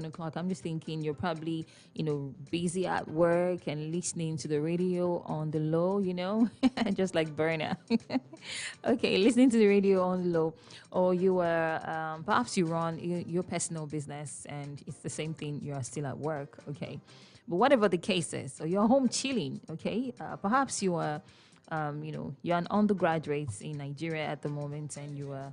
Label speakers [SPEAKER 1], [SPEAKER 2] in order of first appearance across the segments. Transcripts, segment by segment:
[SPEAKER 1] o'clock, I'm just thinking you're probably, busy at work and listening to the radio on the low, just like Burner. Okay, listening to the radio on the low, or you are perhaps you run your personal business and it's the same thing. You are still at work. Okay, but whatever the case is, so you're home chilling. Okay, perhaps you are you're an undergraduate in Nigeria at the moment and you are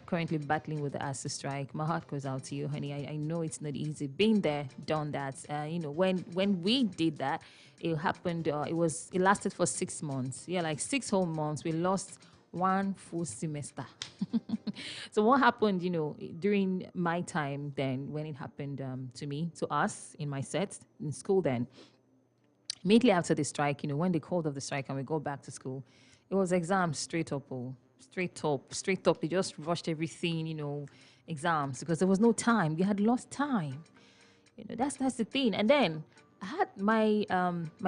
[SPEAKER 1] currently battling with the ASU strike. My heart goes out to you, honey. I know it's not easy. Been there, done that. When we did that, it happened. It lasted for 6 months. Yeah, like 6 whole months. We lost one full semester. So what happened, during my time then when it happened to me, to us in my set in school then, immediately after the strike, when they called off the strike and we go back to school, it was exams straight up, straight up, straight up. They just rushed everything, exams because there was no time. We had lost time. That's the thing. And then I had my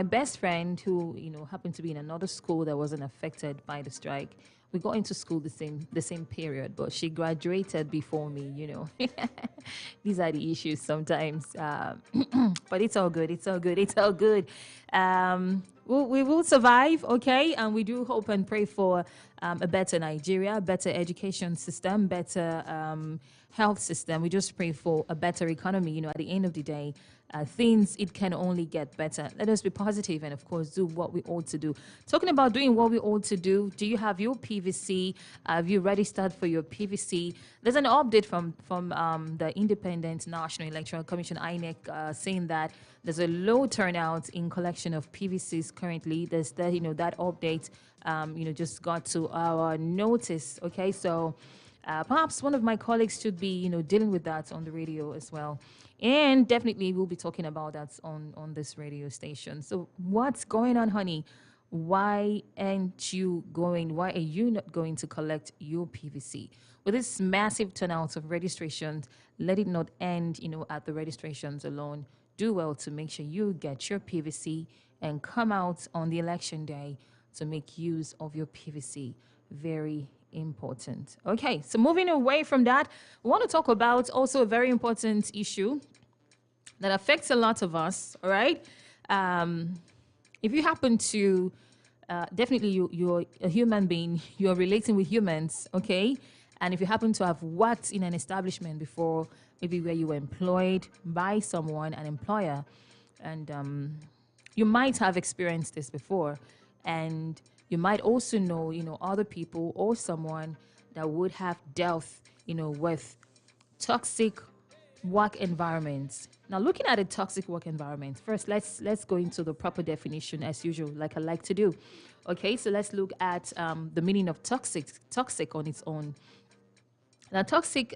[SPEAKER 1] best friend who happened to be in another school that wasn't affected by the strike. We got into school the same period, but she graduated before me. These are the issues sometimes, but it's all good. It's all good. It's all good. We will survive, okay? And we do hope and pray for a better Nigeria, better education system, better health system. We just pray for a better economy. At the end of the day, things, it can only get better. Let us be positive and, of course, do what we ought to do. Talking about doing what we ought to do you have your PVC? Have you registered for your PVC? There's an update from the Independent National Electoral Commission, INEC, saying that there's a low turnout in collection of PVCs currently. There's that, that update, just got to our notice. Okay, so perhaps one of my colleagues should be, dealing with that on the radio as well. And definitely we'll be talking about that on this radio station. So what's going on, honey? Why aren't you going? Why are you not going to collect your PVC? With this massive turnout of registrations, let it not end, at the registrations alone. Do well to make sure you get your PVC and come out on the election day to make use of your PVC. Very important. Okay, so moving away from that, we want to talk about also a very important issue that affects a lot of us. All right, if you happen to definitely you're a human being, you're relating with humans, okay, and if you happen to have worked in an establishment before, maybe where you were employed by someone, an employer, and you might have experienced this before, and you might also know, other people or someone that would have dealt, with toxic work environments. Now, looking at a toxic work environment, first, let's go into the proper definition as usual, like I like to do. Okay, so let's look at the meaning of toxic on its own. Now, toxic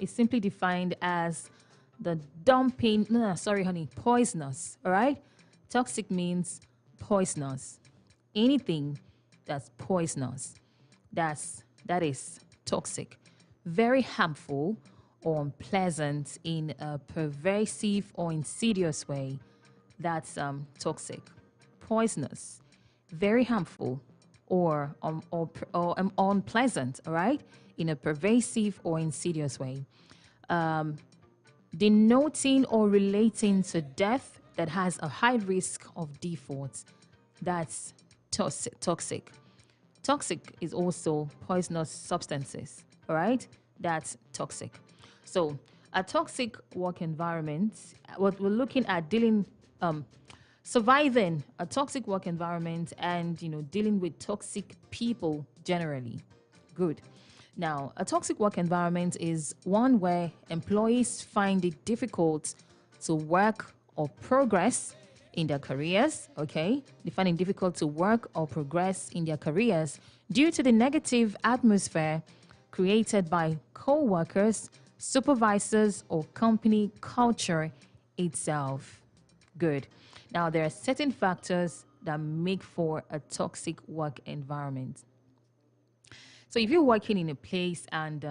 [SPEAKER 1] is simply defined as the dumping, no, sorry, honey, poisonous, all right? Toxic means poisonous. Anything that's poisonous, that is toxic. Very harmful or unpleasant in a pervasive or insidious way, that's toxic. Poisonous, very harmful or unpleasant, all right, in a pervasive or insidious way. Denoting or relating to death that has a high risk of default, that's toxic. Toxic is also poisonous substances, all right? That's toxic. So a toxic work environment, what we're looking at surviving a toxic work environment and, dealing with toxic people generally. Good. Now, a toxic work environment is one where employees find it difficult to work or progress in their careers, okay? They find it difficult to work or progress in their careers due to the negative atmosphere created by co-workers, supervisors, or company culture itself. Good. Now, there are certain factors that make for a toxic work environment. So if you're working in a place and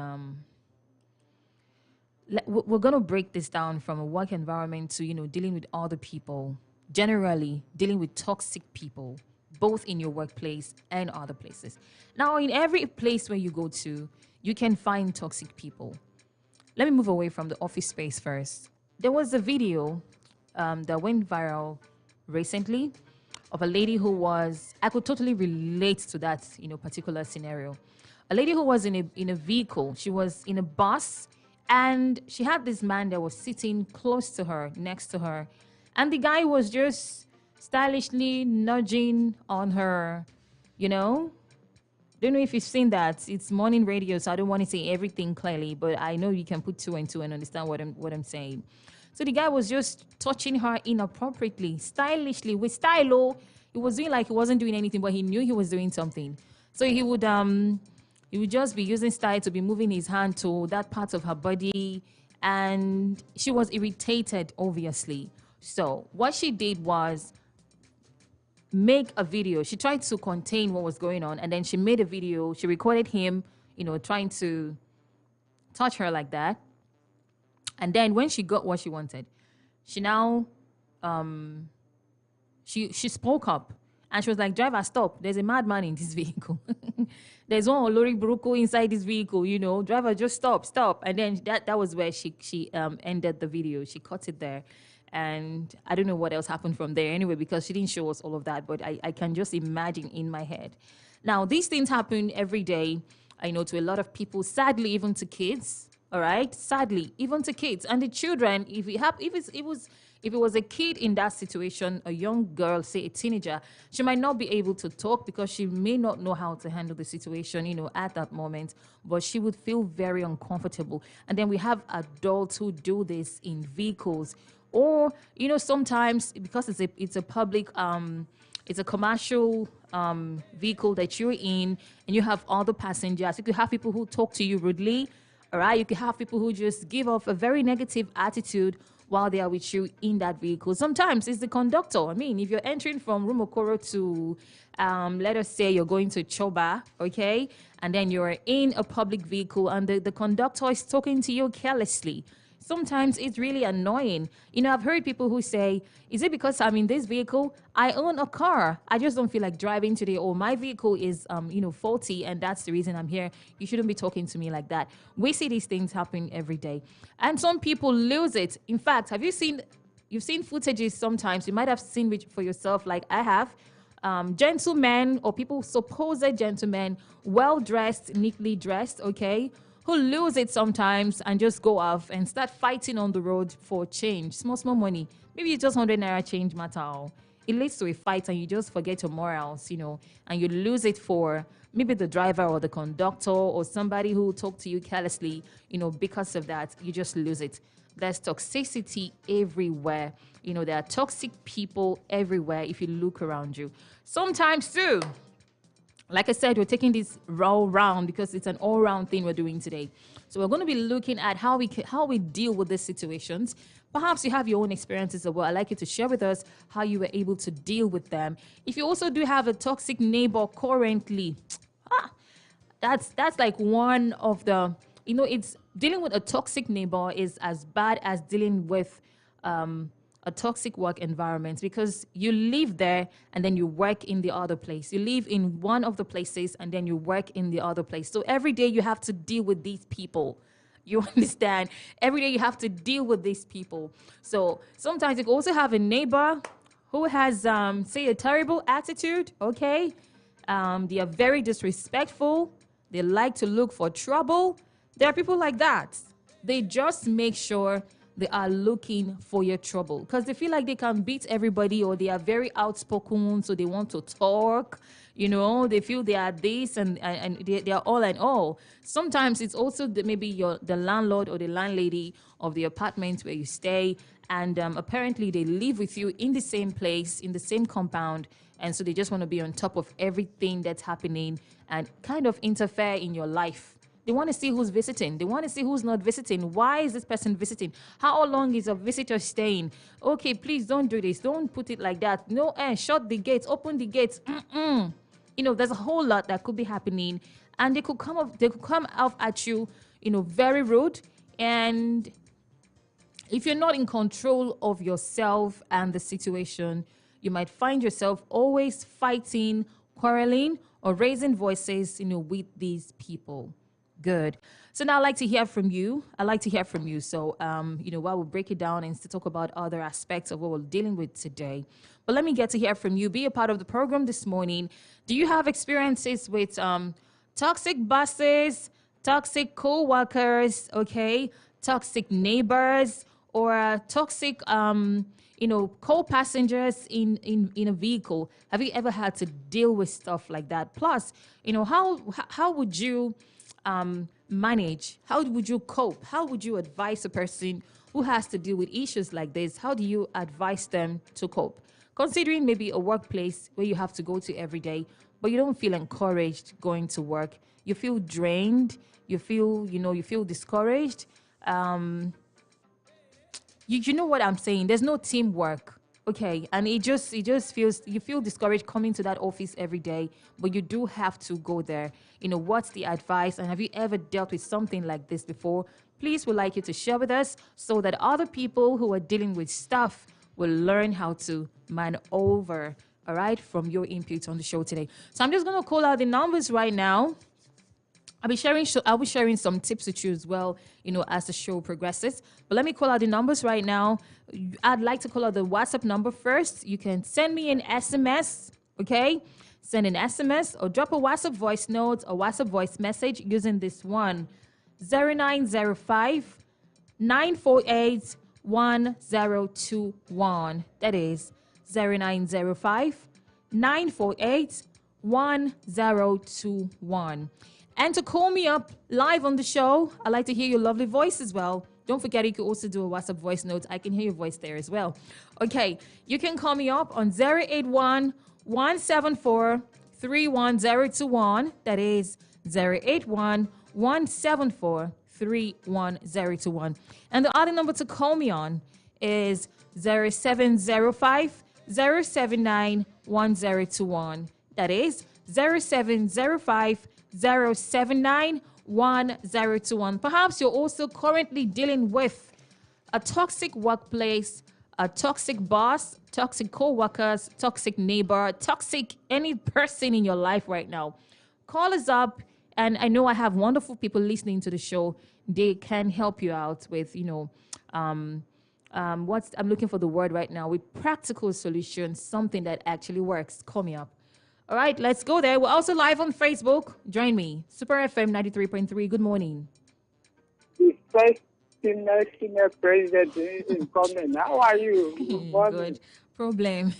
[SPEAKER 1] we're going to break this down from a work environment to, dealing with other people, generally dealing with toxic people, both in your workplace and other places. Now, in every place where you go to, you can find toxic people. Let me move away from the office space first. there was a video that went viral recently of a lady who was, I could totally relate to that, particular scenario. A lady who was in a vehicle. She was in a bus, and she had this man that was sitting close to her, next to her, and the guy was just stylishly nudging on her, you know. Don't know if you've seen that. It's morning radio, so I don't want to say everything clearly, but I know you can put two and two and understand what I'm saying. So the guy was just touching her inappropriately, stylishly, with style. Oh, he was doing like he wasn't doing anything, but he knew he was doing something. So he would just be using style to be moving his hand to that part of her body, and she was irritated, obviously. So what she did was make a video. She tried to contain what was going on, and then she made a video. She recorded him, trying to touch her like that. And then when she got what she wanted, she now she spoke up, and she was like, "Driver, stop! There's a madman in this vehicle. There's one Olori Buruko inside this vehicle. Driver, just stop!" And then that was where she ended the video. She cut it there. And I don't know what else happened from there anyway, because she didn't show us all of that, but I can just imagine in my head. Now, these things happen every day, I know, to a lot of people, sadly, even to kids, all right? Sadly, even to kids. And the children, if it was a kid in that situation, a young girl, say a teenager, she might not be able to talk because she may not know how to handle the situation, at that moment, but she would feel very uncomfortable. And then we have adults who do this in vehicles. Or, sometimes because it's a public, it's a commercial vehicle that you're in, and you have other passengers. You could have people who talk to you rudely, all right? You could have people who just give off a very negative attitude while they are with you in that vehicle. Sometimes it's the conductor. I mean, if you're entering from Rumokoro to, let us say you're going to Choba, okay? And then you're in a public vehicle, and the conductor is talking to you carelessly. Sometimes it's really annoying. I've heard people who say, is it because I'm in this vehicle? I own a car. I just don't feel like driving today. Or my vehicle is, faulty, and that's the reason I'm here. You shouldn't be talking to me like that. We see these things happen every day. And some people lose it. In fact, you've seen footages sometimes. You might have seen it for yourself, like I have. Gentlemen, or people, supposed gentlemen, well-dressed, neatly dressed, okay, who lose it sometimes and just go off and start fighting on the road for change, small money. Maybe it's just 100 naira change matter. It leads to a fight, and you just forget your morals, and you lose it for maybe the driver or the conductor or somebody who talked to you carelessly, because of that, you just lose it. There's toxicity everywhere. There are toxic people everywhere if you look around you. Sometimes too, like I said, we're taking this all round because it's an all-round thing we're doing today. So we're going to be looking at how we deal with these situations. Perhaps you have your own experiences as well. I'd like you to share with us how you were able to deal with them. If you also do have a toxic neighbor currently, that's like one of the, it's dealing with a toxic neighbor is as bad as dealing with a toxic work environment, because you live there and then you work in the other place. You live in one of the places and then you work in the other place. So every day you have to deal with these people. You understand? Every day you have to deal with these people. So sometimes you also have a neighbor who has, say, a terrible attitude, okay? They are very disrespectful. They like to look for trouble. There are people like that. They just make sure they are looking for your trouble because they feel like they can beat everybody, or they are very outspoken, so they want to talk. They feel they are this and they are all and all. Sometimes it's also maybe the landlord or the landlady of the apartment where you stay, and apparently they live with you in the same place, in the same compound, and so they just want to be on top of everything that's happening and kind of interfere in your life. They want to see who's visiting. They want to see who's not visiting. Why is this person visiting? How long is a visitor staying? Okay, please don't do this. Don't put it like that. No, shut the gates. Open the gates. There's a whole lot that could be happening, and they could come off at you, very rude. And if you're not in control of yourself and the situation, you might find yourself always fighting, quarreling, or raising voices, with these people. Good. So now I'd like to hear from you. I'd like to hear from you. So, while we break it down and to talk about other aspects of what we're dealing with today. But let me get to hear from you. Be a part of the program this morning. Do you have experiences with toxic bosses, toxic co-workers, okay, toxic neighbors, or toxic, co-passengers in a vehicle? Have you ever had to deal with stuff like that? Plus, how would you manage? How would you cope? How would you advise a person who has to deal with issues like this? How do you advise them to cope? Considering maybe a workplace where you have to go to every day, but you don't feel encouraged going to work. You feel drained. You feel discouraged. You know what I'm saying? There's no teamwork. Okay, and it just feels you feel discouraged coming to that office every day, but you do have to go there. What's the advice, and have you ever dealt with something like this before? Please, would like you to share with us so that other people who are dealing with stuff will learn how to man over. All right, from your input on the show today. So I'm just gonna call out the numbers right now. I'll be sharing some tips with you as well, as the show progresses. But let me call out the numbers right now. I'd like to call out the WhatsApp number first. You can send me an SMS, okay? Send an SMS or drop a WhatsApp voice note or WhatsApp voice message using this one: 0905 948 1021. That is 0905 948 1021. And to call me up live on the show, I'd like to hear your lovely voice as well. Don't forget, you can also do a WhatsApp voice note. I can hear your voice there as well. Okay, you can call me up on 081 174 31021. That is 081 174 31021. And the other number to call me on is 0705 079 1021. That is 0705 079 1021. Perhaps you're also currently dealing with a toxic workplace, a toxic boss, toxic co-workers, toxic neighbor, toxic any person in your life right now. Call us up, and I know I have wonderful people listening to the show. They can help you out with, I'm looking for the word right now, with practical solutions, something that actually works. Call me up. All right, let's go there. We're also live on Facebook. Join me. Super FM 93.3. Good morning.
[SPEAKER 2] The first senior president is coming. How are you?
[SPEAKER 1] Good. Problem.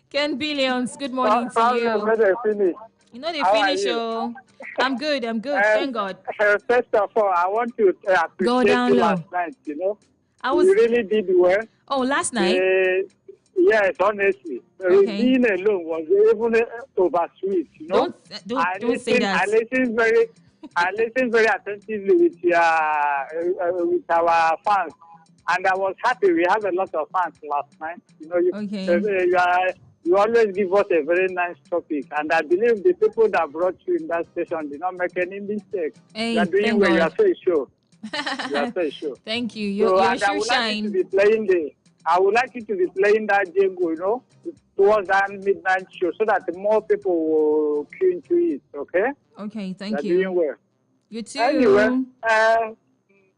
[SPEAKER 1] Ken Billions, good morning to you.
[SPEAKER 2] They finish?
[SPEAKER 1] They finish, oh. I'm good. Thank God.
[SPEAKER 2] First of all, I want to appreciate you last night, You really did well.
[SPEAKER 1] Oh, last night?
[SPEAKER 2] Yes, honestly.
[SPEAKER 1] Okay.
[SPEAKER 2] Being alone was even oversweet,
[SPEAKER 1] Don't say that.
[SPEAKER 2] I listened very attentively with our fans, and I was happy. We have a lot of fans last night. You always give us a very nice topic, and I believe the people that brought you in that station did not make any mistake.
[SPEAKER 1] Hey,
[SPEAKER 2] you are doing well. You are so sure. You are so sure.
[SPEAKER 1] Thank you. You're sure shine.
[SPEAKER 2] I would like you to be playing that jingle, towards that midnight show, so that more people will tune into it. Okay.
[SPEAKER 1] Okay. Thank
[SPEAKER 2] you. Doing well.
[SPEAKER 1] You too.
[SPEAKER 2] Anyway,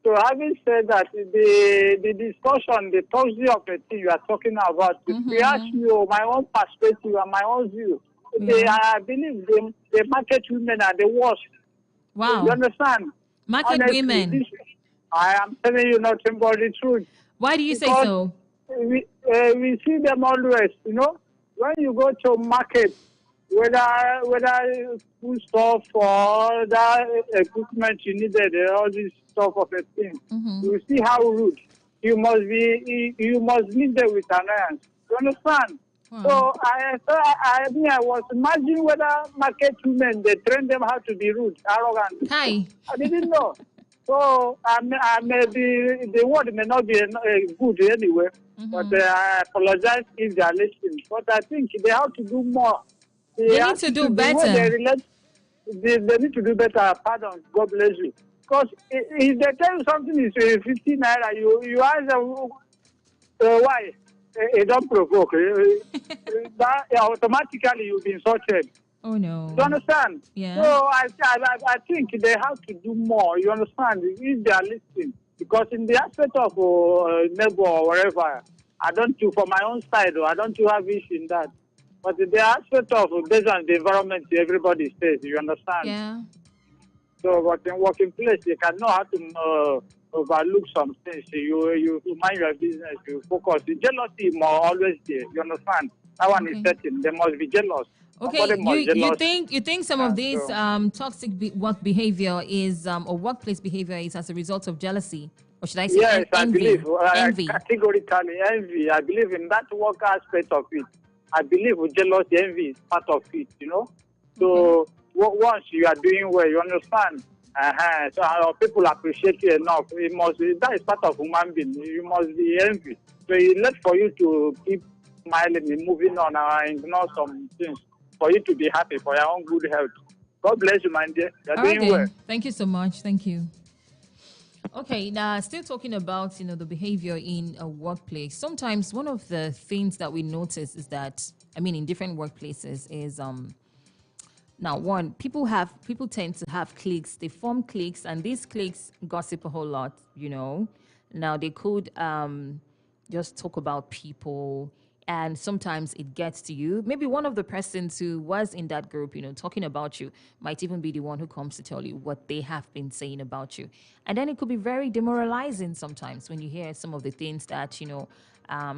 [SPEAKER 2] so having said that, the discussion, the toxic of the thing you are talking about, we ask you my own perspective and my own view. I believe the market women are the worst.
[SPEAKER 1] Wow.
[SPEAKER 2] You understand?
[SPEAKER 1] Market women.
[SPEAKER 2] I am telling you nothing but the truth.
[SPEAKER 1] Why do you say so?
[SPEAKER 2] We see them always, when you go to market, whether food stuff or that equipment you needed, all this stuff of a thing. You see how rude. You must meet them with annoyance. You understand? Wow. So I was imagining whether market women, they train them how to be rude, arrogant.
[SPEAKER 1] Hi.
[SPEAKER 2] I didn't know. So I may be, the word may not be good anyway, but I apologize if they are listening. But I think they have to do more.
[SPEAKER 1] They need to do better.
[SPEAKER 2] They need to do better. Pardon, God bless you. Because if they tell you something is 15 naira, you ask them why. It don't provoke. That automatically you'll be insulted.
[SPEAKER 1] Oh
[SPEAKER 2] You
[SPEAKER 1] no.
[SPEAKER 2] understand? So
[SPEAKER 1] Yeah.
[SPEAKER 2] I think they have to do more. You understand? If they are listening, because in the aspect of neighbor or wherever, I don't do for my own side. I don't do have issue in that. But in the aspect of based on the environment, everybody stays. You understand?
[SPEAKER 1] Yeah.
[SPEAKER 2] So, but in working place, you can know how to overlook some things. You mind your business. You focus. The jealousy more always there. You understand? That one is
[SPEAKER 1] Okay.
[SPEAKER 2] certain. They must be jealous. Somebody
[SPEAKER 1] Okay,
[SPEAKER 2] must jealous.
[SPEAKER 1] you think some of this
[SPEAKER 2] So
[SPEAKER 1] toxic work behavior is or workplace behavior is as a result of jealousy, or should I say
[SPEAKER 2] yes, I believe
[SPEAKER 1] envy? Envy.
[SPEAKER 2] categorically envy. I believe in that work aspect of it. I believe with jealousy, envy is part of it.
[SPEAKER 1] Okay.
[SPEAKER 2] So once you are doing well, you understand. So people appreciate you enough. It must be, that is part of human being. You must be envy. So it's left for you to keep smiling and moving on and ignore some things for you to be happy for your own good health. God bless you, my dear. You're
[SPEAKER 1] All right
[SPEAKER 2] doing well.
[SPEAKER 1] then. Thank you so much. Thank you. Okay, now still talking about the behavior in a workplace. Sometimes one of the things that we notice is that in different workplaces is now one people tend to have cliques. They form cliques, and these cliques gossip a whole lot. Now they could just talk about people, and sometimes it gets to you. Maybe one of the persons who was in that group, talking about you, might even be the one who comes to tell you what they have been saying about you. And then it could be very demoralizing sometimes when you hear some of the things that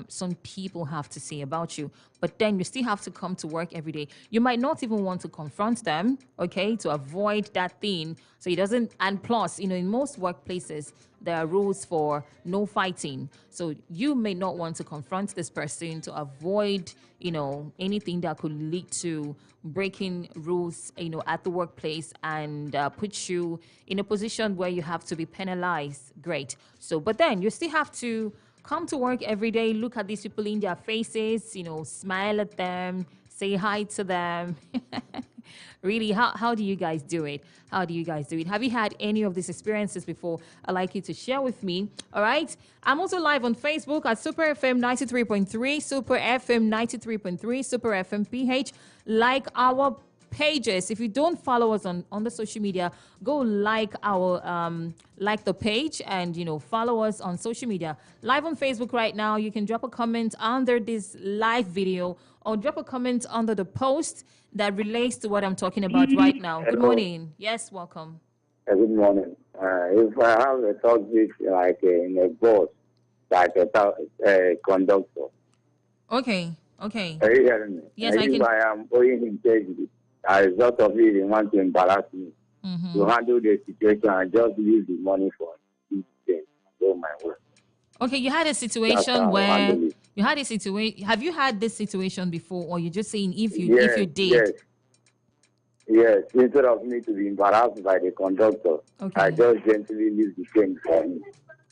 [SPEAKER 1] some people have to say about you. But then you still have to come to work every day. You might not even want to confront them, okay, to avoid that thing. So it doesn't, and plus, in most workplaces, there are rules for no fighting. So you may not want to confront this person to avoid, anything that could lead to breaking rules, at the workplace and put you in a position where you have to be penalized. Great. So, but then you still have to come to work every day, look at these people in their faces, smile at them, say hi to them. Really, how do you guys do it? How do you guys do it? Have you had any of these experiences before? I'd like you to share with me. All right. I'm also live on Facebook at Super FM 93.3, Super FM 93.3, Super FM PH. Like our pages. If you don't follow us on the social media, go like our like the page and follow us on social media. Live on Facebook right now. You can drop a comment under this live video or drop a comment under the post that relates to what I'm talking about right now. Good
[SPEAKER 3] Hello.
[SPEAKER 1] morning. Yes, welcome.
[SPEAKER 3] Good morning. If I have a topic like in a bus, like a conductor,
[SPEAKER 1] Okay. Okay.
[SPEAKER 3] are you hearing me?
[SPEAKER 1] Yes, I
[SPEAKER 3] If
[SPEAKER 1] can.
[SPEAKER 3] I am owing integrity, as a result of it, they want to embarrass me. To handle the situation, I just use the money for this thing and go my way.
[SPEAKER 1] Okay, you had a
[SPEAKER 3] That's
[SPEAKER 1] situation
[SPEAKER 3] how I
[SPEAKER 1] where
[SPEAKER 3] handle it.
[SPEAKER 1] you had a situation. Have you had this situation before, or you're just saying if you
[SPEAKER 3] Yes,
[SPEAKER 1] did?
[SPEAKER 3] yes, yes. Instead of me to be embarrassed by the conductor, I
[SPEAKER 1] Okay.
[SPEAKER 3] just gently leave the thing for him.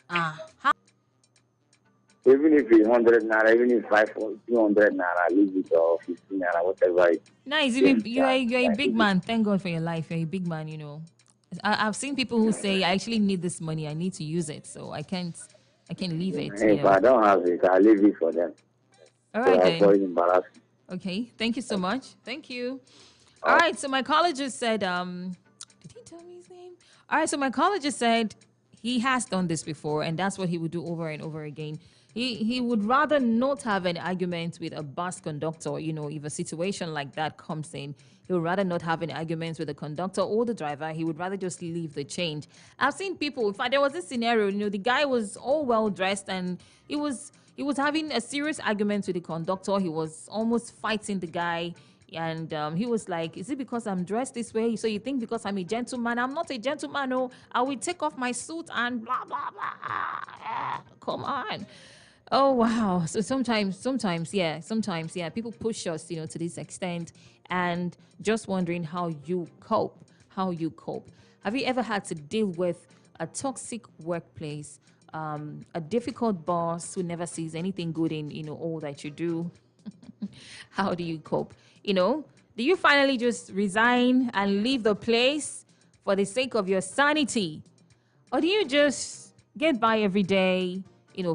[SPEAKER 1] How?
[SPEAKER 3] Even if it's 100 naira, even if 200 naira, leave it or 15 naira, whatever it
[SPEAKER 1] Nice.
[SPEAKER 3] is.
[SPEAKER 1] You're a big man. Thank God for your life. You're a big man. I've seen people who say, "I actually need this money. I need to use it, so I can't leave it."
[SPEAKER 3] If I don't have it, I leave it for them
[SPEAKER 1] All
[SPEAKER 3] to
[SPEAKER 1] right then.
[SPEAKER 3] avoid embarrassment.
[SPEAKER 1] Okay. Thank you so much. Thank you. All right. So my college just said, did he tell me his name? All right. So my college just said he has done this before, and that's what he would do over and over again. He would rather not have an argument with a bus conductor. If a situation like that comes in, he would rather not have an argument with the conductor or the driver. He would rather just leave the change. I've seen people. In fact, there was this scenario. The guy was all well dressed, and he was having a serious argument with the conductor. He was almost fighting the guy. And he was like, "Is it because I'm dressed this way? So you think because I'm a gentleman? I'm not a gentleman. Oh, I will take off my suit and blah, blah, blah. Come on." Oh, wow. So sometimes, yeah, people push us, to this extent. And just wondering how you cope. How you cope. Have you ever had to deal with a toxic workplace? A difficult boss who never sees anything good in all that you do? How do you cope? Do you finally just resign and leave the place for the sake of your sanity? Or do you just get by every day,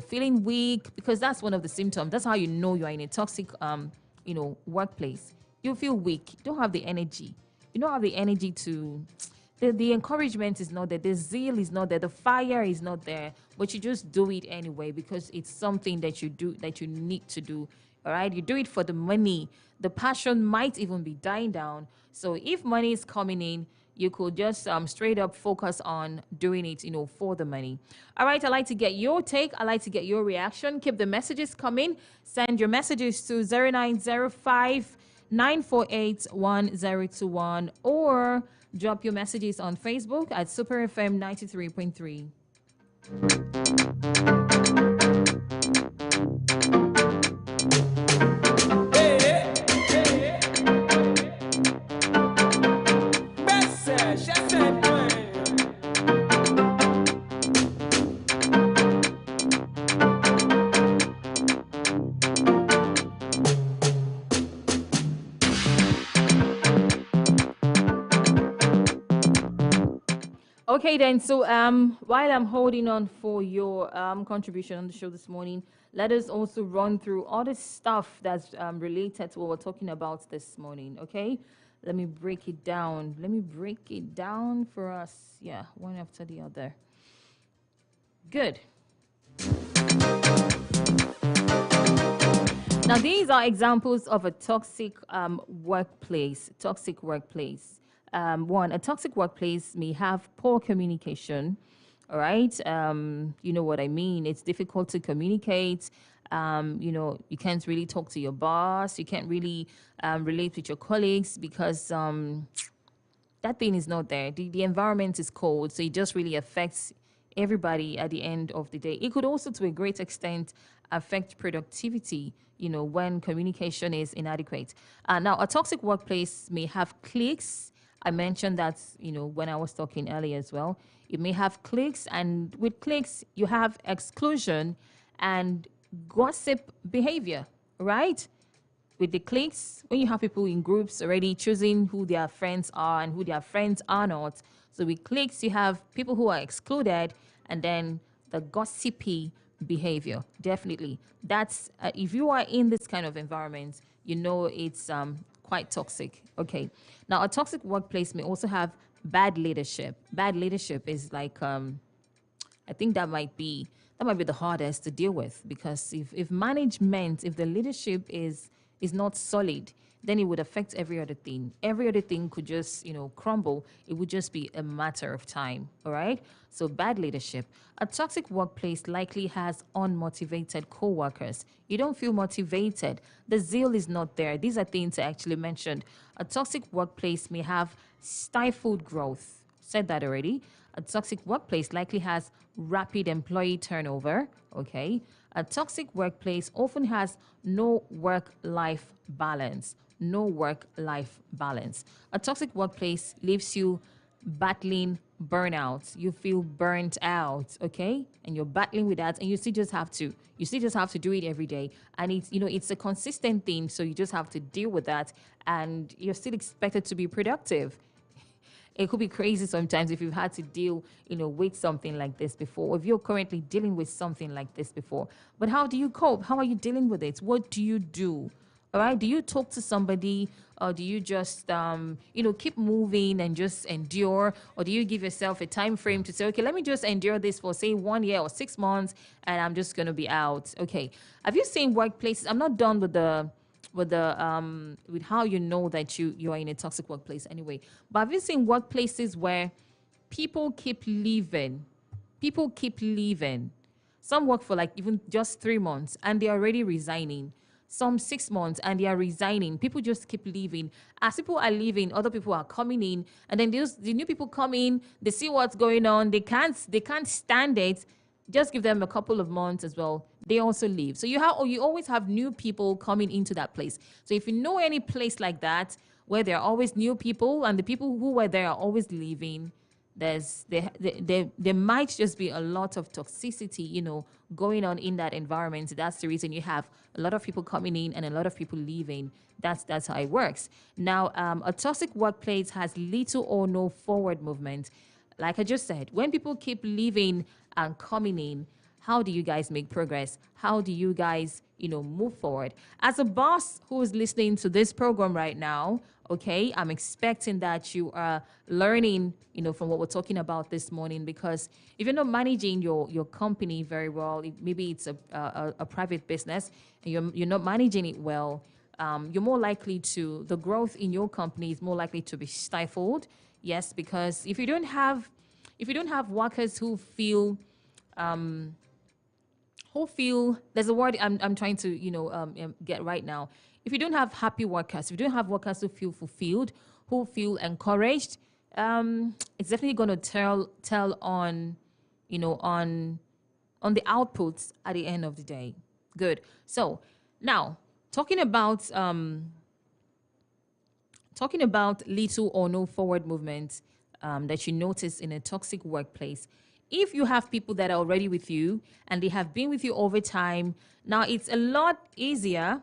[SPEAKER 1] feeling weak? Because that's one of the symptoms. That's how you know you're in a toxic, workplace. you'll feel weak. You don't have the energy. You don't have the energy to, the encouragement is not there, the zeal is not there, the fire is not there, but you just do it anyway because it's something that you do, that you need to do. All right, you do it for the money. The passion might even be dying down. So if money is coming in, you could just straight up focus on doing it, for the money. All right, I'd like to get your take. I'd like to get your reaction. Keep the messages coming. Send your messages to 0905 948 1021 or drop your messages on Facebook at Super FM 93.3. Okay, then. So while I'm holding on for your contribution on the show this morning, let us also run through all the stuff that's related to what we're talking about this morning. Okay, let me break it down. Let me break it down for us. Yeah, one after the other. Good. Now, these are examples of a toxic workplace. Toxic workplace. One, a toxic workplace may have poor communication. All right. You know what I mean? It's difficult to communicate. You can't really talk to your boss. You can't really relate with your colleagues because that thing is not there. The environment is cold. So it just really affects everybody at the end of the day. It could also, to a great extent, affect productivity, when communication is inadequate. Now, a toxic workplace may have cliques. I mentioned that, when I was talking earlier as well. You may have cliques, and with cliques, you have exclusion and gossip behavior, right? With the cliques, when you have people in groups already choosing who their friends are and who their friends are not. So with cliques, you have people who are excluded, and then the gossipy behavior. Definitely. That's, if you are in this kind of environment, it's quite toxic. Okay. Now, a toxic workplace may also have bad leadership. Bad leadership is like, I think that might be the hardest to deal with, because if management, if the leadership is not solid, then it would affect every other thing. Every other thing could just, crumble. It would just be a matter of time. All right. So bad leadership. A toxic workplace likely has unmotivated co-workers. You don't feel motivated. The zeal is not there. These are things I actually mentioned. A toxic workplace may have stifled growth. Said that already. A toxic workplace likely has rapid employee turnover. Okay. A toxic workplace often has no work-life balance. No work-life balance. A toxic workplace leaves you battling burnout. You feel burnt out, okay? And you're battling with that, and you still just have to do it every day. And it's a consistent thing, so you just have to deal with that, and you're still expected to be productive. It could be crazy sometimes if you've had to deal, with something like this before, if you're currently dealing with something like this before. But how do you cope? How are you dealing with it? What do you do? All right. Do you talk to somebody, or do you just, keep moving and just endure? Or do you give yourself a time frame to say, okay, let me just endure this for, say, 1 year or 6 months, and I'm just going to be out? Okay. Have you seen workplaces? I'm not done with how you know that you are in a toxic workplace anyway. But have you seen workplaces where people keep leaving? People keep leaving. Some work for like even just 3 months and they're already resigning. Some 6 months and they are resigning. People just keep leaving. As people are leaving, other people are coming in, and then the new people come in. They see what's going on. They can't stand it. Just give them a couple of months as well. They also leave. So you always have new people coming into that place. So if you know any place like that where there are always new people and the people who were there are always leaving, there might just be a lot of toxicity, going on in that environment. That's the reason you have a lot of people coming in and a lot of people leaving. That's how it works. Now, a toxic workplace has little or no forward movement. Like I just said, when people keep leaving and coming in, How do you guys make progress? How do you guys, move forward? As a boss who is listening to this program right now, okay, I'm expecting that you are learning, from what we're talking about this morning, because if you're not managing your company very well, maybe it's a private business and you're not managing it well, you're more likely the growth in your company is more likely to be stifled. Yes, because if you don't have workers who feel there's a word I'm trying to get right now. If you don't have happy workers, if you don't have workers who feel fulfilled, who feel encouraged, it's definitely going to tell on on the outputs at the end of the day. Good. So now talking about little or no forward movement that you notice in a toxic workplace. If you have people that are already with you and they have been with you over time, now it's a lot easier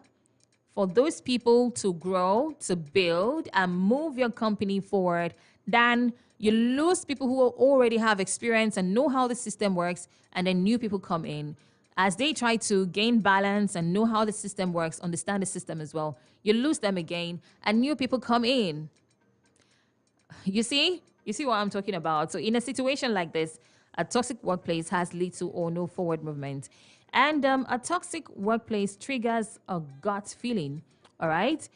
[SPEAKER 1] for those people to grow, to build, and move your company forward than you lose people who already have experience and know how the system works, and then new people come in. As they try to gain balance and know how the system works, understand the system as well, you lose them again, and new people come in. You see? You see what I'm talking about? So in a situation like this, a toxic workplace has little or no forward movement. And a toxic workplace triggers a gut feeling, all right?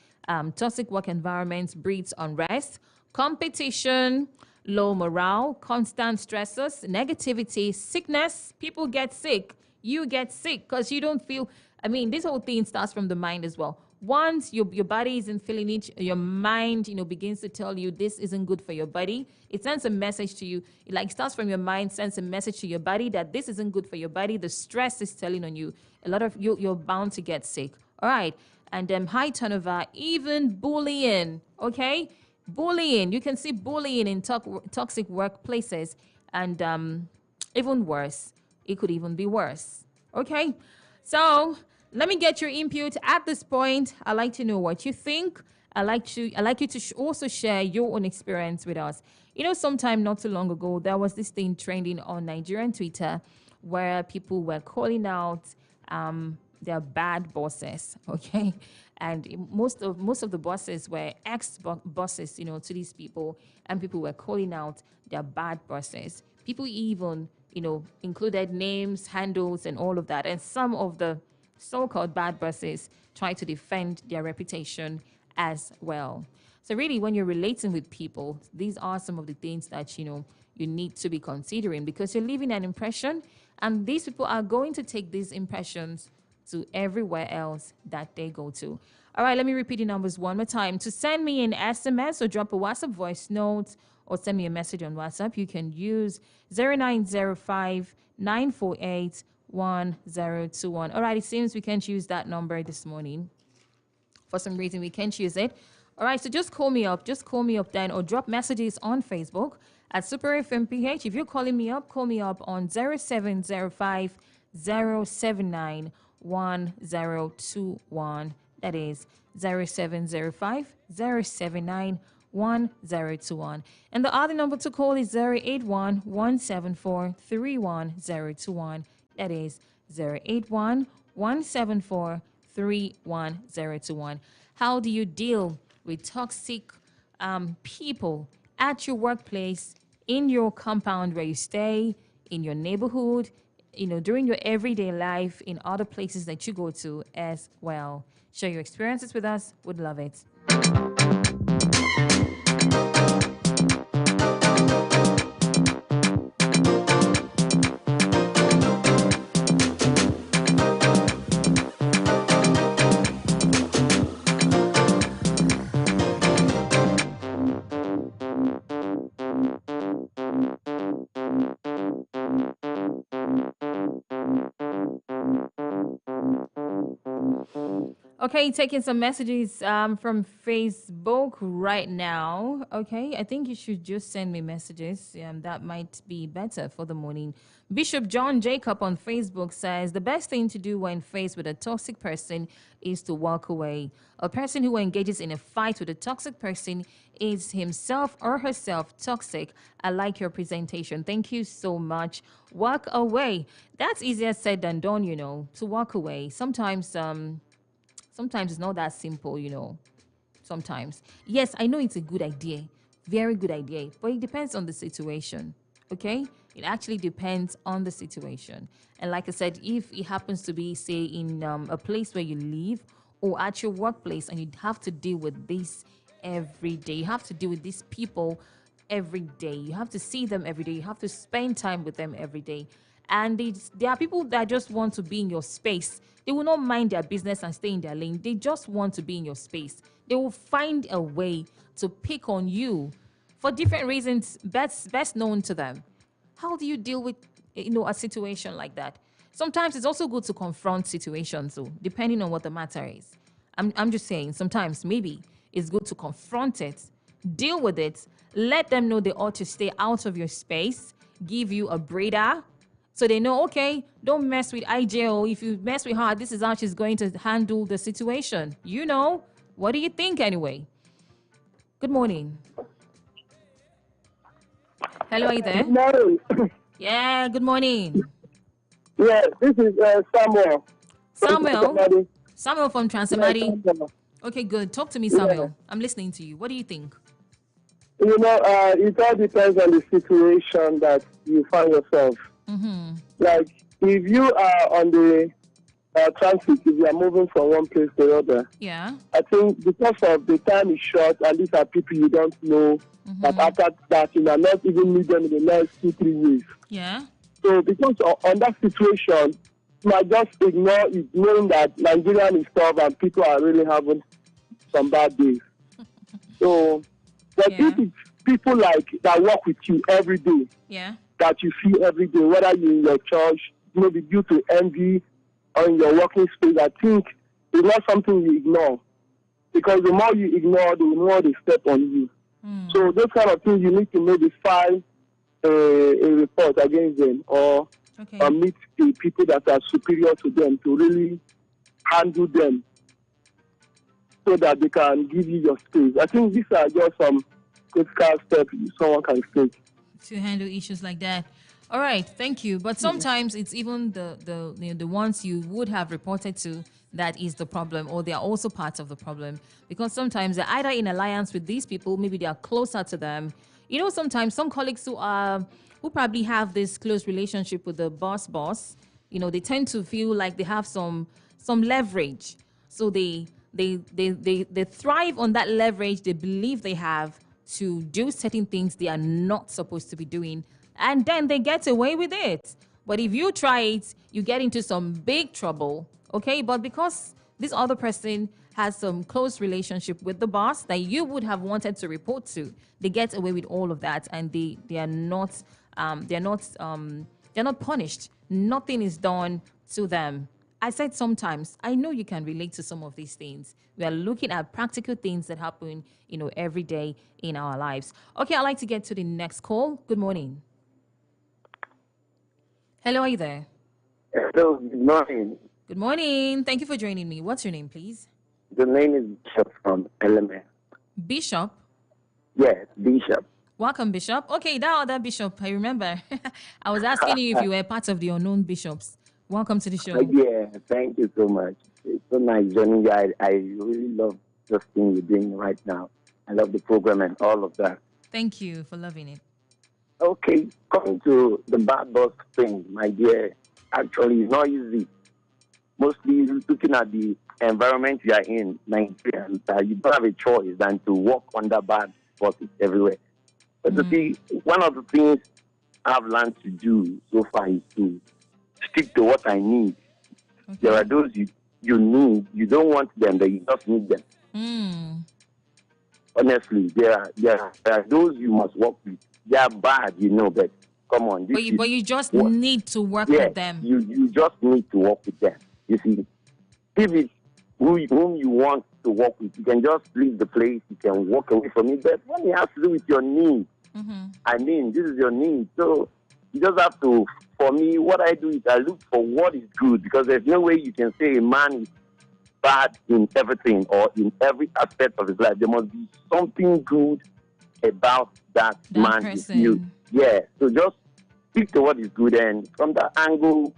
[SPEAKER 1] Toxic work environments breeds unrest, competition, low morale, constant stressors, negativity, sickness. People get sick. You get sick because you don't feel. I mean, this whole thing starts from the mind as well. Once your body isn't feeling it, your mind, begins to tell you this isn't good for your body. It sends a message to you. It like starts from your mind, sends a message to your body that this isn't good for your body. The stress is telling on you. A lot of you're bound to get sick. All right. And high turnover, even bullying. Okay. Bullying. You can see bullying in toxic workplaces. And even worse, it could even be worse. Okay. So let me get your input at this point. I'd like to know what you think. I'd like you to also share your own experience with us. Sometime not too long ago, there was this thing trending on Nigerian Twitter where people were calling out their bad bosses, okay? And most of the bosses were ex-bosses, to these people, and people were calling out their bad bosses. People even, included names, handles, and all of that. And some of the so-called bad bosses try to defend their reputation as well. So really, when you're relating with people, these are some of the things that, you need to be considering, because you're leaving an impression, and these people are going to take these impressions to everywhere else that they go to. All right, let me repeat the numbers one more time. To send me an SMS or drop a WhatsApp voice note or send me a message on WhatsApp, you can use 0905 948 1021. All right, it seems we can't use that number this morning. For some reason, we can't use it. All right, so just call me up. Just call me up then, or drop messages on Facebook at Super FM PH. If you're calling me up, call me up on 0705 079 1021. That is 0705 079 1021. And the other number to call is 081 174 31021. That is 081 174 31021. How do you deal with toxic people at your workplace, in your compound where you stay, in your neighborhood, during your everyday life, in other places that you go to as well? Share your experiences with us. Would love it. Okay, taking some messages from Facebook. spoke right now. Okay, I think you should just send me messages. That might be better for the morning. Bishop John Jacob on Facebook says the best thing to do when faced with a toxic person is to walk away. A person who engages in a fight with a toxic person is himself or herself toxic. I like your presentation. Thank you so much. Walk away. That's easier said than done, to walk away. Sometimes it's not that simple, sometimes. Yes, I know it's a good idea, very good idea, but it depends on the situation, okay? It actually depends on the situation. And like I said, if it happens to be, say, in a place where you live or at your workplace and you have to deal with this every day, you have to deal with these people every day, you have to see them every day, you have to spend time with them every day. And there are people that just want to be in your space. They will not mind their business and stay in their lane. They just want to be in your space. They will find a way to pick on you for different reasons best known to them. How do you deal with a situation like that? Sometimes it's also good to confront situations, so depending on what the matter is. I'm just saying, sometimes maybe it's good to confront it, deal with it, let them know they ought to stay out of your space, give you a breather, so they know, okay, don't mess with IJO. If you mess with her, this is how she's going to handle the situation. What do you think anyway? Good morning. Hello, are you there?
[SPEAKER 4] Good morning.
[SPEAKER 1] Yeah, good morning.
[SPEAKER 4] Yeah, this is Samuel.
[SPEAKER 1] Samuel from Transamadi.
[SPEAKER 4] Yeah,
[SPEAKER 1] Okay, good. Talk to me, Samuel. I'm listening to you. What do you think?
[SPEAKER 4] It all depends on the situation that you find yourself.
[SPEAKER 1] Mm-hmm.
[SPEAKER 4] Like, if you are on the transit, if you are moving from one place to the other,
[SPEAKER 1] Yeah.
[SPEAKER 4] I think because of the time is short, and these are people you don't know, that after that, you might not even meet them in the next 2-3 years.
[SPEAKER 1] Yeah.
[SPEAKER 4] So because on that situation, you might just ignore it, knowing that Nigerian is tough and people are really having some bad days. So, but if it's people like that work with you every day, that you see every day, whether you're in your church, maybe due to envy or in your working space, I think it's not something you ignore. Because the more you ignore, the more they step on you. So those kind of things, you need to maybe file a report against them or meet the people that are superior to them to really handle them so that they can give you your space. I think these are just some critical steps someone can take
[SPEAKER 1] to handle issues like that. All right, thank you. But sometimes it's even the ones you would have reported to that is the problem, or they are also part of the problem, because sometimes they're either in alliance with these people, maybe they are closer to them. Sometimes some colleagues who probably have this close relationship with the boss, they tend to feel like they have some leverage, so they thrive on that leverage they believe they have to do certain things they are not supposed to be doing, and then they get away with it. But if you try it, you get into some big trouble, okay? But because this other person has some close relationship with the boss that you would have wanted to report to, they get away with all of that, and they are not punished. Nothing is done to them. I said sometimes, I know you can relate to some of these things. We are looking at practical things that happen, every day in our lives. Okay, I'd like to get to the next call. Good morning. Hello, are you there?
[SPEAKER 5] Hello, good morning.
[SPEAKER 1] Good morning. Thank you for joining me. What's your name, please?
[SPEAKER 5] The name is Bishop from Element.
[SPEAKER 1] Bishop?
[SPEAKER 5] Yes, Bishop.
[SPEAKER 1] Welcome, Bishop. Okay, that other Bishop, I remember. I was asking you if you were part of the unknown bishops. Welcome to the show.
[SPEAKER 5] Yeah, thank you so much. It's so nice joining you. I really love this thing you're doing right now. I love the program and all of that.
[SPEAKER 1] Thank you for loving it.
[SPEAKER 5] Okay, coming to the bad boss thing, my dear, actually it's not easy. Mostly looking at the environment you are in, Nigeria, you don't have a choice than to work under bad bosses everywhere. But to see, one of the things I've learned to do so far is to stick to what I need. Okay. There are those you need, you don't want them, but you just need them. Honestly, there are those you must work with. They are bad, but come on.
[SPEAKER 1] But you just need to work with them.
[SPEAKER 5] You just need to work with them. You see, if it's whom you want to work with, you can just leave the place, you can walk away from it. But when it has to do with your needs, I mean, this is your need. So you just have to, for me, what I do is I look for what is good, because there's no way you can say a man is bad in everything or in every aspect of his life. There must be something good about that man.
[SPEAKER 1] Person.
[SPEAKER 5] Yeah. So just speak to what is good, and from that angle,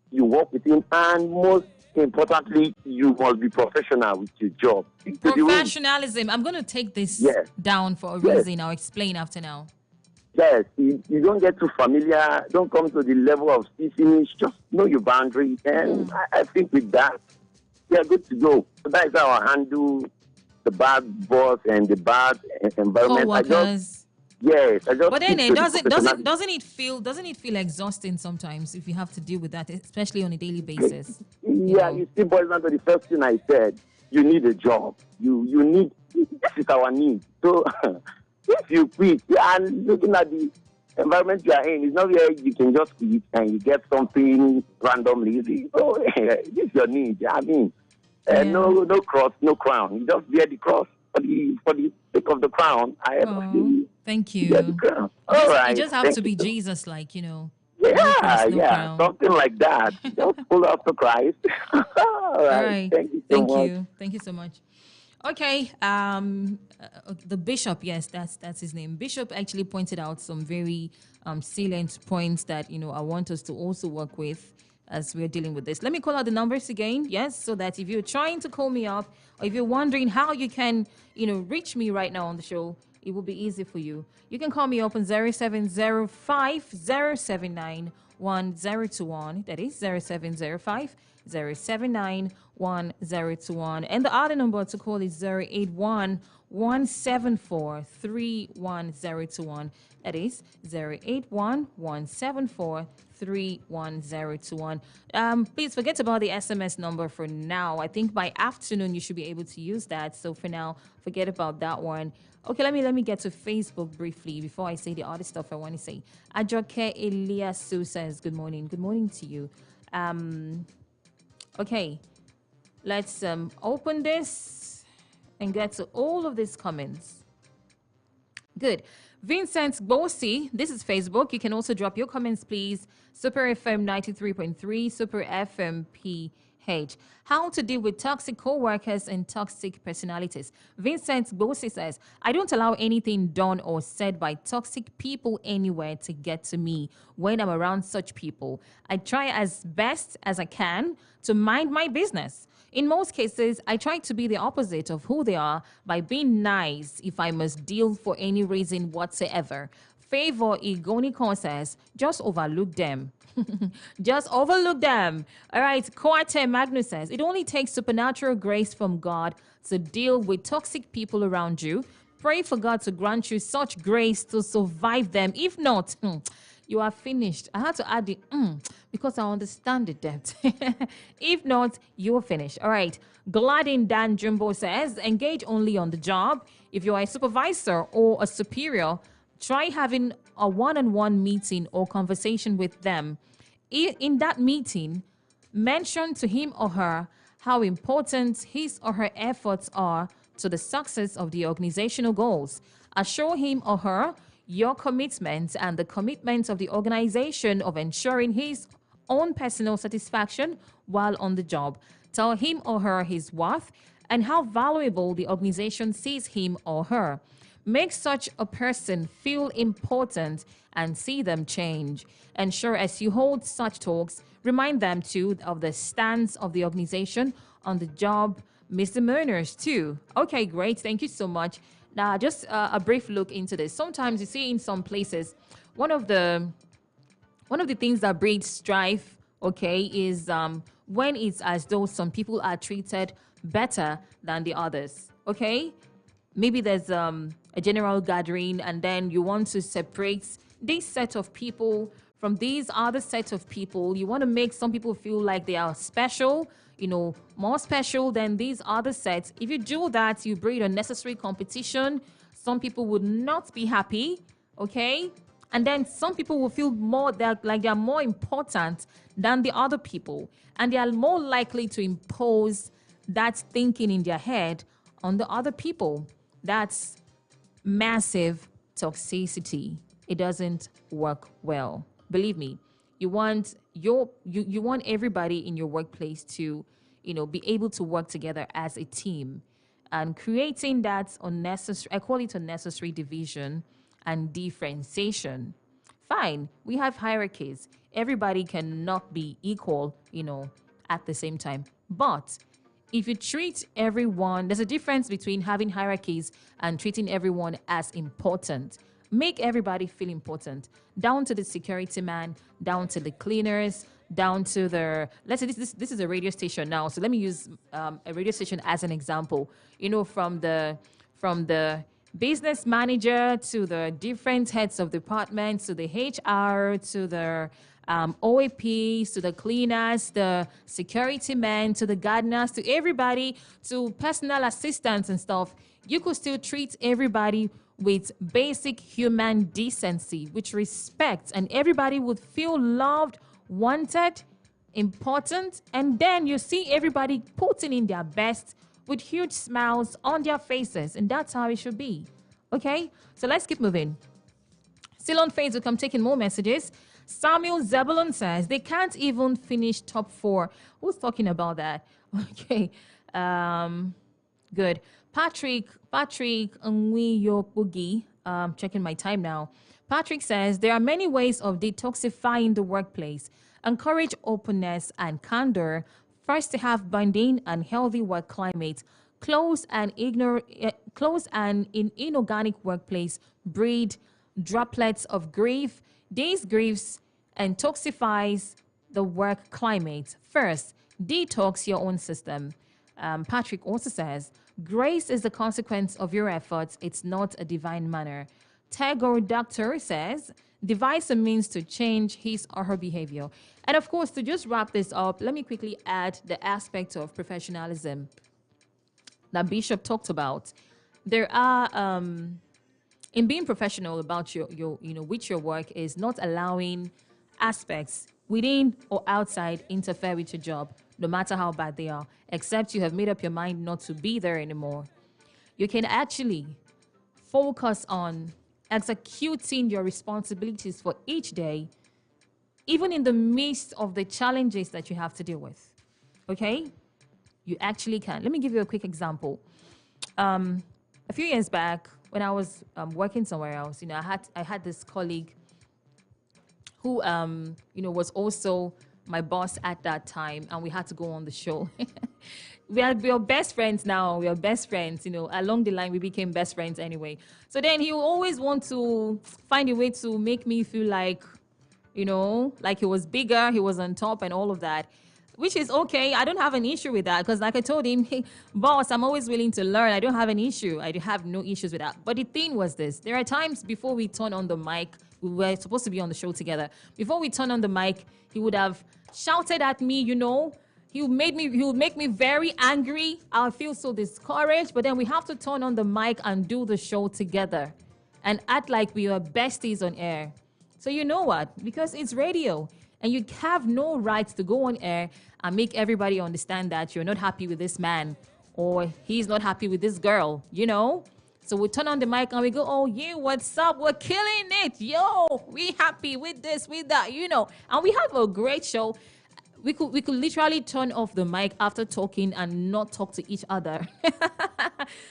[SPEAKER 5] you work with him. And most importantly, you must be professional with your job.
[SPEAKER 1] Professionalism. I'm going to take this down for a reason. I'll explain after now.
[SPEAKER 5] Yes, you don't get too familiar. Don't come to the level of stissiness. Just know your boundaries. And I think with that, we are good to go. So that is how I handle the bad boss and the bad environment.
[SPEAKER 1] Co-workers.
[SPEAKER 5] But
[SPEAKER 1] then doesn't it feel exhausting sometimes if you have to deal with that, especially on a daily basis?
[SPEAKER 5] You see, boys, down to the first thing I said, you need a job. You need, this is our need. So if you quit, and looking at the environment you are in, it's not where you can just quit and you get something randomly. So this is your need. I mean, no cross, no crown. You just bear the cross for the sake of the crown.
[SPEAKER 1] Thank you.
[SPEAKER 5] Bear the crown. All right.
[SPEAKER 1] You just have to be Jesus-like,
[SPEAKER 5] Yeah, something like that. Just pull up to Christ. All right. Thank you
[SPEAKER 1] so much. Okay. The bishop, yes, that's his name. Bishop actually pointed out some very salient points that I want us to also work with as we're dealing with this. Let me call out the numbers again, yes, so that if you're trying to call me up or if you're wondering how you can, reach me right now on the show, it will be easy for you. You can call me up on 0705-079-1021. That is 0705-079-1021. And the other number to call is 081-174-31021. That is 081-174-31021. Please forget about the SMS number for now. I think by afternoon you should be able to use that. So for now, forget about that one. Okay, let me get to Facebook briefly before I say the other stuff I want to say. Ajoke Eliasu says, good morning. Good morning to you. Okay, let's open this and get to all of these comments. Good. Vincent Bosi, this is Facebook. You can also drop your comments, please. Super FM 93.3, Super FM PH. How to deal with toxic co-workers and toxic personalities. Vincent Bosi says, I don't allow anything done or said by toxic people anywhere to get to me when I'm around such people. I try as best as I can to mind my business. In most cases, I try to be the opposite of who they are by being nice if I must deal for any reason whatsoever. Favor Igonikon says, just overlook them. Just overlook them. All right, Koate Magnus says, it only takes supernatural grace from God to deal with toxic people around you. Pray for God to grant you such grace to survive them. If not, you are finished. I had to add the because I understand the depth. If not, you are finished. All right. Gladin Dan Jumbo says, engage only on the job. If you are a supervisor or a superior, try having a one-on-one meeting or conversation with them. In that meeting, mention to him or her how important his or her efforts are to the success of the organizational goals. Assure him or her your commitment and the commitment of the organization of ensuring his own personal satisfaction while on the job. Tell him or her his worth and how valuable the organization sees him or her. Make such a person feel important and see them change. Ensure as you hold such talks, remind them too of the stance of the organization on the job misdemeanors too. Okay, great. Thank you so much. Now, just a brief look into this. Sometimes you see in some places, one of the things that breeds strife, okay, is when it's as though some people are treated better than the others, okay? Maybe there's a general gathering and then you want to separate this set of people from these other set of people. You want to make some people feel like they are special, more special than these other sets. If you do that, you breed unnecessary competition. Some people would not be happy, okay? And then some people will feel they're more important than the other people. And they are more likely to impose that thinking in their head on the other people. That's massive toxicity. It doesn't work well. Believe me, you want you want everybody in your workplace to, be able to work together as a team, and creating that unnecessary, I call it unnecessary division and differentiation. Fine, we have hierarchies. Everybody cannot be equal, at the same time. But if you treat everyone, there's a difference between having hierarchies and treating everyone as important. Make everybody feel important, down to the security man, down to the cleaners, down to the, let's say this is a radio station now. So let me use a radio station as an example. From the business manager to the different heads of departments, to the HR, to the OAPs, to the cleaners, the security men, to the gardeners, to everybody, to personal assistants and stuff. You could still treat everybody with basic human decency, with respect, and everybody would feel loved, wanted, important, and then you see everybody putting in their best with huge smiles on their faces, and that's how it should be. Okay, so let's keep moving. Still on Facebook, I'm taking more messages. Samuel Zebulon says they can't even finish top 4. Who's talking about that? Okay, good. Patrick Nwiyokbugi, checking my time now. Patrick says there are many ways of detoxifying the workplace. Encourage openness and candor. First, to have binding and healthy work climate. Close and in inorganic workplace breed droplets of grief. These griefs intoxifies the work climate. First, detox your own system. Patrick also says, grace is the consequence of your efforts. It's not a divine manner. Tagore Doctor says, devise a means to change his or her behavior. And of course, to just wrap this up, let me quickly add the aspect of professionalism that Bishop talked about. There are, in being professional about your with your work, is not allowing aspects within or outside interfere with your job, no matter how bad they are, except you have made up your mind not to be there anymore. You can actually focus on executing your responsibilities for each day, even in the midst of the challenges that you have to deal with. Okay? You actually can. Let me give you a quick example. A few years back, when I was working somewhere else, I had this colleague who, was also my boss at that time, and we had to go on the show. We are best friends now. We are best friends. Along the line, we became best friends anyway. So then he will always want to find a way to make me feel like, like he was bigger, he was on top and all of that, which is okay. I don't have an issue with that because like I told him, hey, boss, I'm always willing to learn. I don't have an issue. I have no issues with that. But the thing was this. There are times before we turn on the mic, we were supposed to be on the show together. Before we turn on the mic, he would have shouted at me, He would make me very angry. I feel so discouraged. But then we have to turn on the mic and do the show together and act like we are besties on air. So you know what? Because it's radio. And you have no right to go on air and make everybody understand that you're not happy with this man or he's not happy with this girl, So we turn on the mic and we go, oh, yeah, what's up? We're killing it. Yo, we happy with this, with that, And we have a great show. We could literally turn off the mic after talking and not talk to each other.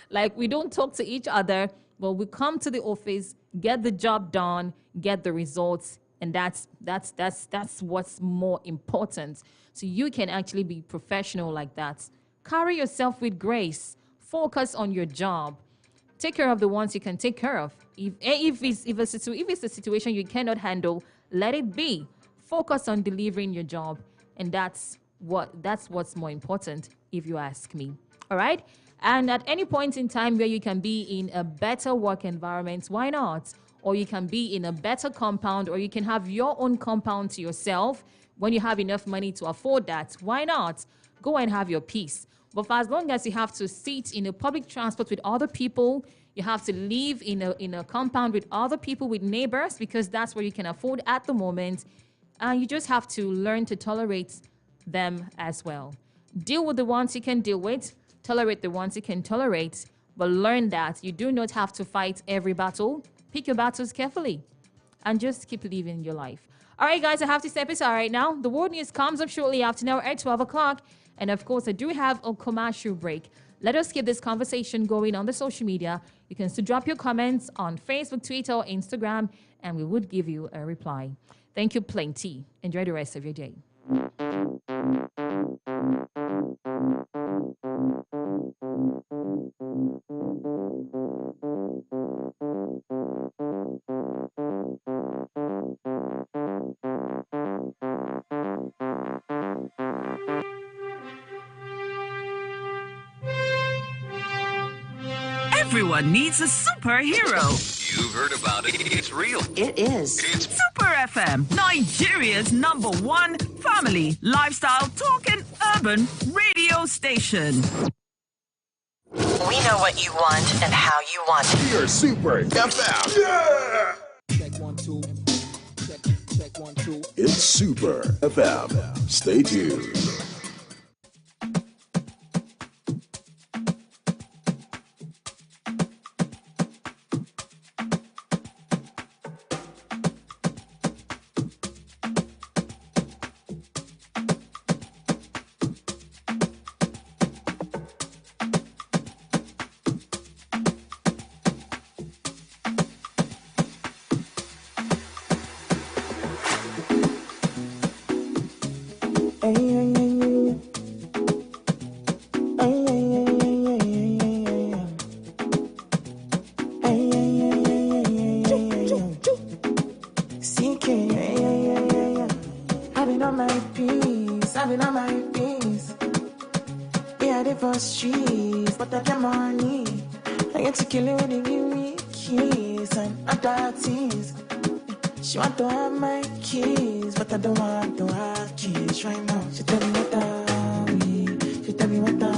[SPEAKER 1] Like we don't talk to each other, but we come to the office, get the job done, get the results. And that's what's more important. So you can actually be professional like that. Carry yourself with grace. Focus on your job. Take care of the ones you can take care of. If it's a situation you cannot handle, let it be. Focus on delivering your job. And that's what's more important, if you ask me. All right? And at any point in time where you can be in a better work environment, why not? Or you can be in a better compound, or you can have your own compound to yourself when you have enough money to afford that. Why not? Go and have your peace. But for as long as you have to sit in a public transport with other people, you have to live in a compound with other people, with neighbors, because that's what you can afford at the moment. And you just have to learn to tolerate them as well. Deal with the ones you can deal with, tolerate the ones you can tolerate, but learn that you do not have to fight every battle. Pick your battles carefully and just keep living your life. All right, guys, I have to step aside right now. The world news comes up shortly after now at 12 o'clock. And of course, I do have a commercial break. Let us keep this conversation going on the social media. You can still drop your comments on Facebook, Twitter, or Instagram, and we would give you a reply. Thank you plenty. Enjoy the rest of your day.
[SPEAKER 6] Everyone needs a superhero.
[SPEAKER 7] You've heard about it. It's real.
[SPEAKER 6] It is. It's Super FM, Nigeria's #1 family, lifestyle, talk and urban radio station.
[SPEAKER 8] We know what you want and how you want it.
[SPEAKER 7] You're Super FM.
[SPEAKER 9] Yeah! Check 1 2. Check 1 2.
[SPEAKER 7] It's Super FM. Stay tuned.
[SPEAKER 10] She want to have my keys, but I don't want to have keys right now. She tell me what I need. She tell me what I